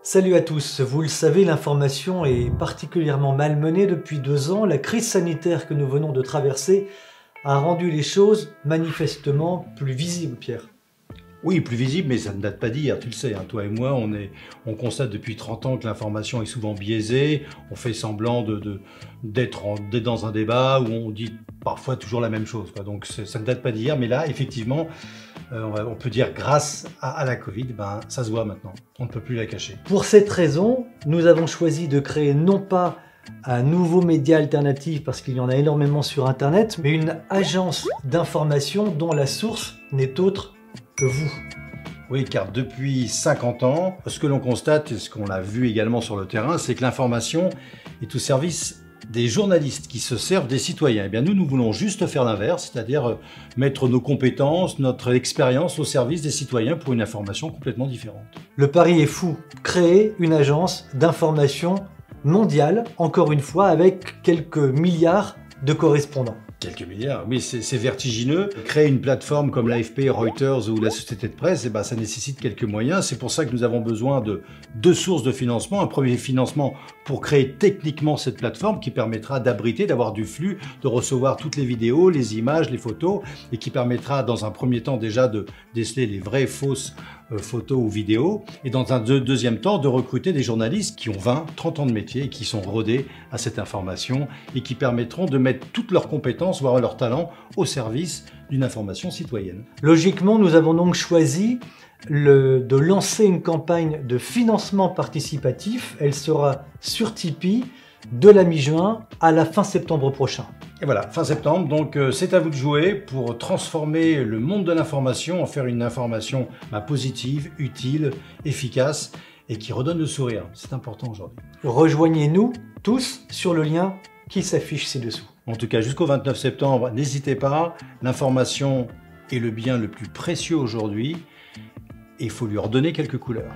Salut à tous, vous le savez, l'information est particulièrement malmenée depuis 2 ans. La crise sanitaire que nous venons de traverser a rendu les choses manifestement plus visibles, Pierre. Oui, plus visible, mais ça ne date pas d'hier, tu le sais, hein, toi et moi, on constate depuis 30 ans que l'information est souvent biaisée, on fait semblant d'être dans un débat où on dit parfois toujours la même chose, quoi. Donc ça ne date pas d'hier, mais là, effectivement, on peut dire grâce à la Covid, ça se voit maintenant, on ne peut plus la cacher. Pour cette raison, nous avons choisi de créer non pas un nouveau média alternatif parce qu'il y en a énormément sur Internet, mais une agence d'information dont la source n'est autre que vous. Oui, car depuis 50 ans, ce que l'on constate et ce qu'on a vu également sur le terrain, c'est que l'information est au service des journalistes qui se servent des citoyens. Eh bien, nous voulons juste faire l'inverse, c'est-à-dire mettre nos compétences, notre expérience au service des citoyens pour une information complètement différente. Le pari est fou. Créer une agence d'information mondiale, encore une fois, avec quelques milliards de correspondants. Quelques milliards, oui, c'est vertigineux. Créer une plateforme comme l'AFP, Reuters ou la Société de Presse, ça nécessite quelques moyens. C'est pour ça que nous avons besoin de 2 sources de financement. Un premier financement pour créer techniquement cette plateforme qui permettra d'abriter, d'avoir du flux, de recevoir toutes les vidéos, les images, les photos et qui permettra dans un premier temps déjà de déceler les vraies fausses photos ou vidéos et dans un deuxième temps de recruter des journalistes qui ont 20, 30 ans de métier et qui sont rodés à cette information et qui permettront de mettre toutes leurs compétences, voire leurs talents au service d'une information citoyenne. Logiquement, nous avons donc choisi de lancer une campagne de financement participatif. Elle sera sur Tipeee de la mi-juin à la fin septembre prochain. Et voilà, fin septembre, donc c'est à vous de jouer pour transformer le monde de l'information en faire une information positive, utile, efficace et qui redonne le sourire. C'est important aujourd'hui. Rejoignez-nous tous sur le lien qui s'affiche ci-dessous. En tout cas, jusqu'au 29 septembre, n'hésitez pas, l'information est le bien le plus précieux aujourd'hui et il faut lui redonner quelques couleurs.